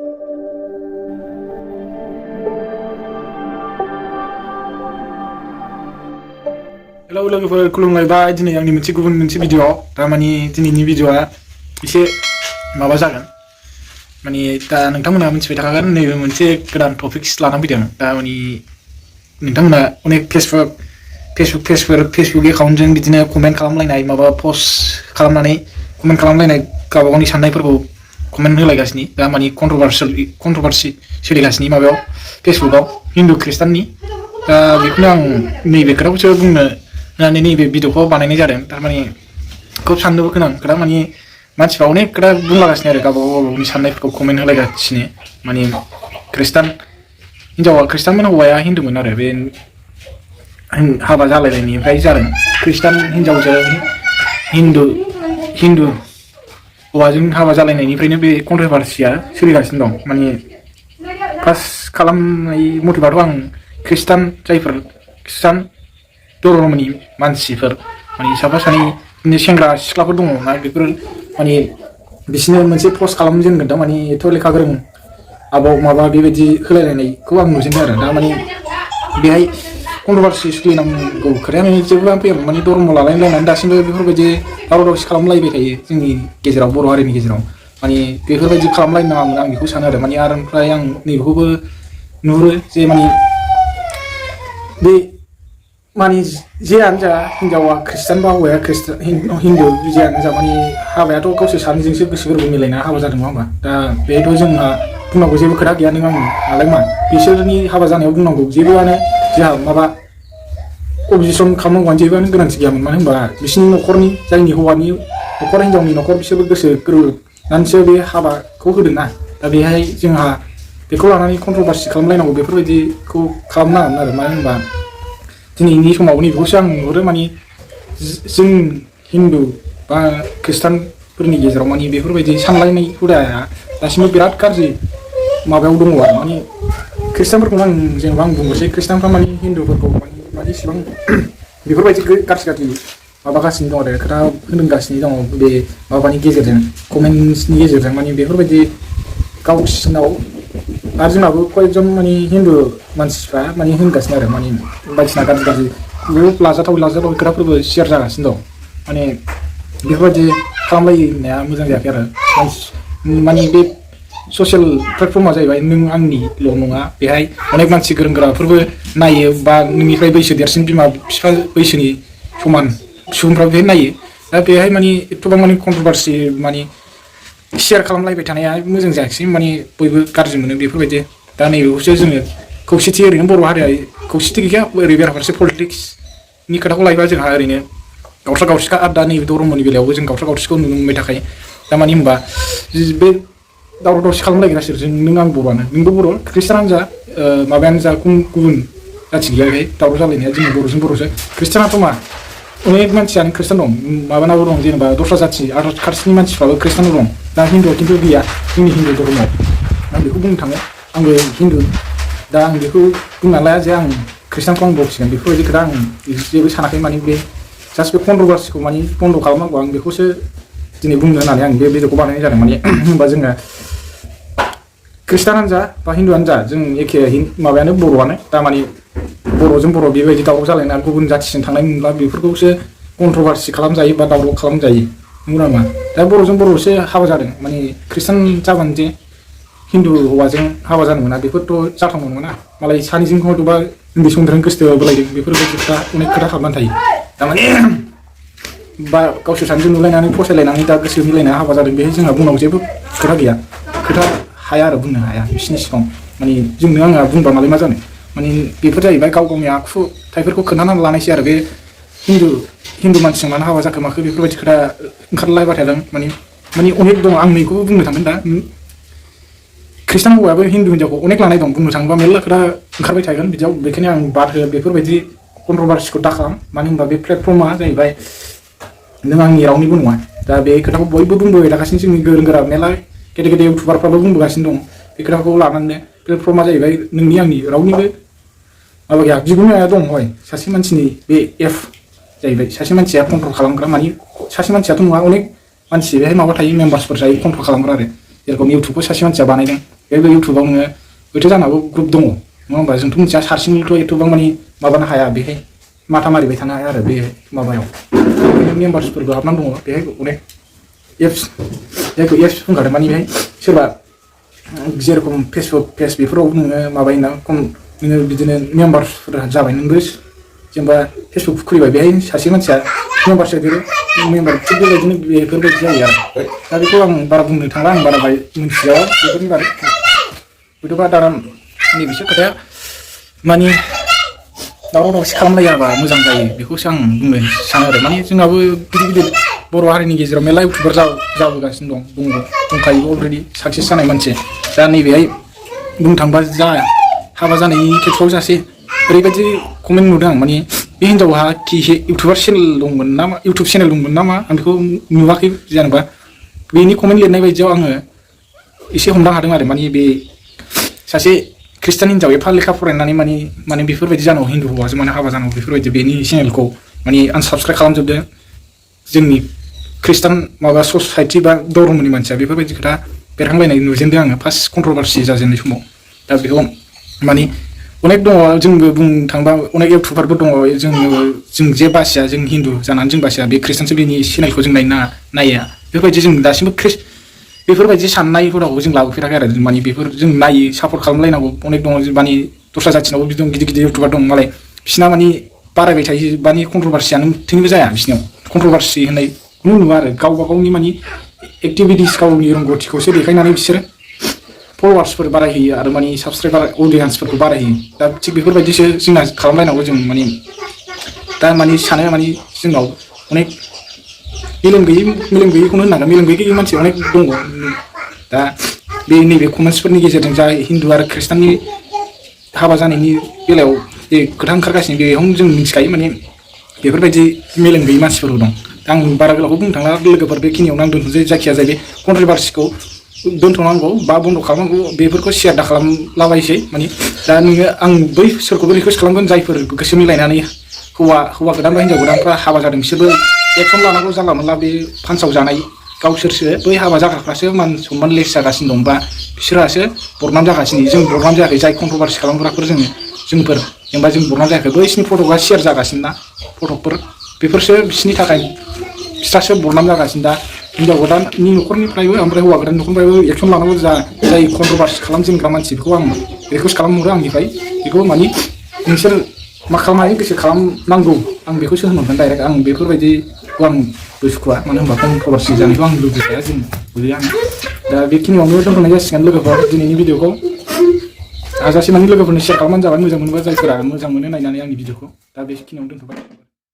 Hello लोगोफोर खुलुमलायबाय दिनै आंनि गुबुन मोनसे भिडिअ थारमानि दिनैनि भिडिअआ एसे माबा जागोन माने दा नोंथांमोना मिथिबाय थाखागोन नैबे मोनसे गोदान टपिक्स लानानै फैदों दा माने नोंथांमोना अनेक फेसबुक एकाउन्टजों बिदिनो कमेन्ट खालामलायनाय माबा पस्ट खालामनानै कमेन्ट खालामलायनाय गावबा गावनि साननायफोरखौ कमेन्ट होलायगासिनो दा माने कन्ट्रभार्सि सोलिगासिनो माबायाव फेसबुकआव हिन्दु खृष्टाननि दा बेखौनो आं नैबे खोथाखौसो बुंनो होननानै नैबे भिडिअखौ बानायनाय जादों थारमाने खोब साननोबो गोनां खोथा माने मानसिफ्रा अनेक खोथा बुंलागासिनो आरो गावबा गावनि साननायफोरखौ कमेन्ट होलायगासिनो माने खृष्टानमोन हौवाया हिन्दुमोन आरो बे हाबा जालायनायनिफ्राय जादों खृष्टान हिन्जावजों हिन्दु हौवाजों हाबा जालायनायनिफ्रायनो बे कन्ट्रभार्सिया सोलिगासिनो दं माने फार्स्ट खालामनाय मथेबाथ' आं खृष्टान धर्मनि मानसिफोर माने साफा सानै सेंग्रा सिख्लाफोर दङ ना बेफोर माने बिसोरनो मोनसे पस्ट खालामजेनगोन दा माने एथ' लेखा गोरों आबाव माबा बेबायदि होलायलायनायखौ आं नुजेनदों आरो दा माने बेहाय कन्ट्रभार्सि सोलिनांगौ खोथायानो जेबो फैयामोन माने धर्म लालायलायनानै दासिमबो बेफोरबायदि दावराव दावसि खालामलायबाय थायो जोंनि गेजेराव बर' हारिनि गेजेराव माने बेफोरबायदि खालामलायनो नाङामोन आं बेखौ सानो आरो माने ओमफ्राय आं नैबेखौबो नुहुरो जे माने बे माने जेयानो जा हिन्जावा खृष्टान बा हौवाया हिन्दु जेयानो जा माने हाबायाथ' गावसोर सानैजोंसो गोसो गोरबो मिलायना हाबा जादों नङा होमबा दा बेथ' जोंहा बुंनांगौ जेबो खोथा गैया नों आं नालाय मा बिसोरनि हाबा जानायाव बुंनांगौ जेबोआनो जोंहा माबा अबजेक्सन खालामनांगौआनो जेबोआनो गोनांथि गैयामोन मानो होनबा बिसोरनि न'खरनि जायनि हौवानि न'खर हिन्जावनि न'खर बिसोरबो गोसो गोरोबनानैसो बे हाबाखौ होदों ना दा बेहाय जोंहा बेखौ लानानै कन्ट्रभार्सि खालामलायनांगौ बेफोरबायदिखौ खालामनाङामोन आरो मानो होनबा दिनैनि समाव नैबेखौसो आं नुहुरो माने जों हिन्दु बा खृष्टानफोरनि गेजेराव माने बेफोरबायदि सानलायनाय हुदाया दासिमबो बिराद गाज्रि माबायाव दङ आरो माने खृष्टानफोरखौ जेनेबा आं बुंनोसै खृष्टानफ्रा माने हिन्दुफोरखौ माने इसेबां बेफोरबायदि गाज्रि माबागासिनो दं आरो खोथा होनगासिनो दङ बे माबानि गेजेरजों कमेन्ट्सनि गेजेरजों माने बेफोरबायदि गावसिनाव आरो जोंनाबो कयेकजन माने हिन्दु मानसिफ्रा माने होनगासिनो आरो माने बायदिसिना गाज्रि बहुत लाजाथाव खोथाफोरबो शेयार जागासिनो दं माने बेफोरबायदि खालामलायनाया मोजां जायाखै आरो माने बे ससियेल प्लेटफर्मा जाहैबाय नों आंनिल' नङा बेहाय अनेक मानसि गोरों गोराफोरबो नायो बा नोंनिफ्राय बैसो देरसिन बिमा बिफा बैसोनि समान सुबुंफ्रा बेहाय नायो दा बेहाय माने एथ'बां माने कन्ट्रभार्सि माने शेयार खालामलायबाय थानाया मोजां जायाखिसै माने बयबो गाज्रि मोनो बेफोरबायदि दा नैबेखौसो जोङो खौसेथि ओरैनो बर' हारिया खौसेथि गैया ओरै बेराफारसे पलिटिक्सनि खोथाखौ लायोबा जोंहा ओरैनो गावस्रा गावस्रिखा आरो दा नैबे धर्मनि बेलायावबो जों गावस्रा गावस्रिखौ नुनो मोनबाय थाखायो दा माने होनबा बे दावराव दावसि खालामलायग्रा सोरजों नों आं बर'आनो नोंबो बर' खृष्टानानो जा माबायानो जा गुबुन जाथि गैया बेहाय दावराव जालायनाया जोंनि बर'जों बर'सो खृष्टानाथ' मा अनेक मानसियानो खृष्टान दं माबानाबो दं जेनेबा दस्रा जाथि आरो खाथिनि मानसिफ्राबो खृष्टान दं दा हिन्दुआ खिन्थु गैया जोंनि हिन्दु धर्मआव आं बेखौ बुंनो थाङो आंबो हिन्दु दा आं बेखौ बुंना लाया जे आं खृष्टानखौ आं बखिगोन बेफोरबायदि खोथा आं जेबो सानाखै माने बे जास्ट बे कन्ट्रभार्सिखौ माने बन्द' खालामनांगौ आं बेखौसो दिनै बुंनो होननानै आं बे भिडिअखौ बानायनाय जादों माने होनबा जोङो खृष्टानानो जा बा हिन्दुआनो जा जों एखे माबायानो बर'आनो दा माने बर'जों बर' बेबायदि दावराव जालायना गुबुन जाथिजों थांनाय मोनब्ला बेफोरखौसो कन्ट्रभार्सि खालामजायो बा दावराव खालामजायो नंगौ नामा दा बर'जों बर'सो हाबा जादों माने खृष्टान जाबानो जे हिन्दु हौवाजों हाबा जानो मोना बेफोरथ' जाथावना नङा मालाय सानैजों हयथ'बा उन्दै समनिफ्रायनो गोसोथोलायदों बेफोरबायदि खोथा अनेक खोथा हाबनानै थायो थारमाने बा गावसोर सानैजों नुलायनानै फसायलायनानै दा गोसो मिलायना हाबा जादों बेहाय जोंहा बुंनांगौ जेबो खोथा गैया खोथा हाया आरो बुंनो हाया बिसोरनि सिगाङाव माने जोंनो आंहा बुंबा मालाय मा जानो माने बेफोर जाहैबाय गाव गावनि आखुथाइफोरखौ खोन्थानानै लानायसै आरो बे हिन्दु मानसिजों मानो हाबा जाखो माखो बेफोरबायदि खोथा ओंखारलायबाय थादों माने अनेक दं आं नैखौबो बुंनो थांगोन दा खृष्टान हौवायाबो हिन्दु हिन्जावखौ अनेक लानाय दं बुंनो थाङोबा मेरला खोथा ओंखारबाय थागोन बिदियाव बेखायनो आं बाद हो बेफोरबायदि कन्ट्रभार्सिखौ दा खालाम मानो होनबा बे प्लेटफर्मा जाहैबाय नों आंनि रावनिबो नङा दा बे खोथाखौ बयबो बुंबोबाय थागासिनो जोंनि गोरों गोरा मेरला गेदेर गेदेर इउटुबारफ्राबो बुंबोगासिनो दं बे खोथाखौ लानानै प्लेटफर्मा जाहैबाय नोंनि आंनि रावनिबो माबा गैया बिगुमाया दं हय सासे मानसिनि बे एफ जाहैबाय सासे मानसिया कन्ट्रल खालामग्रा माने सासे मानसियाथ' नङा अनेक मानसि बेहाय माबा थायो मेम्बार्सफोर थायो कन्ट्रल खालामग्रा आरो जेरखम इउटुबखौ सासे मानसिया बानायदों बे इउटुबाव नोङो हयथ' जानो हागौ ग्रुप दङ नङा होमबा जोंथ' मिथिया हारसिंथ' एथ'बां मानि माबानो हाया बेहाय माथा मारिबाय थानो हाया आरो बे माबायाव मेम्बार्सफोरबो हाबनानै दङ बेहाय अनेक एप्स जायखौ एप्स बुंखादों मानि बेहाय सोरबा जेरखम फेसबुक पेज बेफोराव नोङो माबायोना खम नोङो बिदिनो मेम्बार्सफोर जाबाय नोंबो जेनेबा फेसबुक खुलिबाय बेहाय सासे मानसिया मेम्बार सोदेरो मेम्बार थिग बेबायदिनो बेफोरबायदि जायो आरो दा बेखौ आं बारा बुंनो थांला आं बारा मिथिया बेफोरनि बारै हयथ'बा दाना नैबेसो खोथाया मानि दावराव दावसि खालामलायाबा मोजां जायो बेखौसो आं बुंनो सानो आरो मानि जोंनाबो गिदिर गिदिर बर' हारिनि गेजेराव मेरला इउटुबार जाबोगासिनो दंखायो अलरेडि साक्सेस जानाय मानसि दा नैबेहाय बुंनो थांबा जा हाबा जानायनि खेथ्रआव सासे ओरैबायदि कमेन्ट नुदों आं मानि बे हिन्जावहा कि इउटुबार चेनेल दंमोन नामा इउटुब चेनेल दंमोन नामा आं बेखौ नुवाखै जेनेबा बेनि कमेन्ट लिरनाय बायदियाव आङो एसे हमदां हादों आरो मानि बे सासे खृष्टान हिन्जाव एफा लेखा फरायनानै माने बेफोरबायदि जानांगौ हिन्दु हौवाजों माने हाबा जानांगौ बेफोरबायदि बेनि चेनेलखौ माने आनसाबस्क्राइब खालामजोबदों जोंनि खृष्टान माबा ससाइटि बा धर्मनि मानसिया बेफोरबायदि खोथा बेरखांलायनाय नुजेनदों आङो फार्स्ट कन्ट्रभारसि जाजेननाय समाव दा बेखौ माने अनेक दङ जोंबो बुंनो थांबा अनेक इउटुबारबो दङ जों जे बासिया जों हिन्दु जानानै जों बासिया बे खृष्टानसो बेनि चेनेलखौ जों नाया बेफोरबायदि जों दासिमबो बेफोरबायदि साननाय हुदाखौ जों लाबोफेराखै आरो माने बेफोर जों नायो सापर्ट खालामलायनांगौ अनेक दङ माने दस्रा जाथिनावबो बिदि गिदिर गिदिर इउटुबार दं मालाय बिसिना माने बारायबाय थायो माने कन्ट्रभारसियानो थैनोबो जाया बिसिनाव कन्ट्रभारसि होननाय नुवा आरो गावबा गावनि माने एक्टिभिटिस गावनि रोंगौथिखौसो देखायनानै बिसोरो फलोवार्सफोर बारायहोयो आरो माने साबसक्राइबार अडियेन्सफोरखौ बारायहोयो दा थिग बेफोरबायदिसो जोंना खालामलायनांगौ जों माने दा माने सानो माने जोंनाव अनेक मेलेम गैयैखौनो होननांगोन मेलेम गैयै मानसि अनेक दङ दा बे नैबे कमेन्ट्सफोरनि गेजेरजों जा हिन्दु आरो खृष्टाननि हाबा जानायनि बेलायाव जे खोथा ओंखारगासिनो बेयावनो जों मिथिखायो माने बेफोरबायदि मेलेम गैयै मानसिफोरबो दं दा आं बारा गोलावखौ बुंनो थांला लोगोफोर बेखिनियावनो आं दोनथ'नोसै जायखिया जाय बे कन्ट्रभारसिखौ दोनथ'नांगौ बा बन्द' खालामनांगौ बेफोरखौ शेयार दा खालामलाबायसै माने दा नोङो आं बै सोरखौबो रिकुवेस्ट खालामगोन जायफोर गोसो मिलायनानै हौवा गोदान बा हिन्जाव गोदानफ्रा हाबा जादों बिसोरबो एक्सन लानांगौ जानला मोनला बे फान्साव जानाय गावसोरसो बै हाबा जाग्राफ्रासो मान सनमान लेस जागासिनो दं बा बिसोरहासो बदनाम जागासिनो जों बदनाम जायाखै जाय कन्ट्रभारसि खालामग्राफोर जोंफोर जेनेबा जों बदनाम जायाखै बैसिनि फटकआ शेयार जागासिनो ना फटकफोर बेफोरसो बिसोरनि थाखाय बिस्रासो बदनाम जागासिनो दा हिन्जाव गोदाननि न'खरनिफ्रायबो ओमफ्राय हौवा गोदाननि न'खरनिफ्रायबो एक्सन लानांगौ जाय कन्ट्रभारसि खालामजेनग्रा मानसि बेखौ आं रिकुवेस्ट खालामहरो आंनिफ्राय बेखौ माने नोंसोर मा खालामनो गोसो खालामनांगौ आं बेखौसो होनहरगोन डाइरेक्ट आं बेफोरबायदिखौ आं सुखुवा मानो होनबा कन्ट्रभारसि जानायखौ आं लुबैखाया जों गैया दा बेखिनियावनो दोनथ'नाय जासिगोन लोगोफोर दिनैनि भिडिअखौ हाजासे माने लोगोफोरनो शेयार खालामबानो जाबाय मोजां मोनोबा जायफोरा मोजां मोनो नायनानै आंनि भिडिअखौ दा बेखिनियावनो दोनथ'बाय।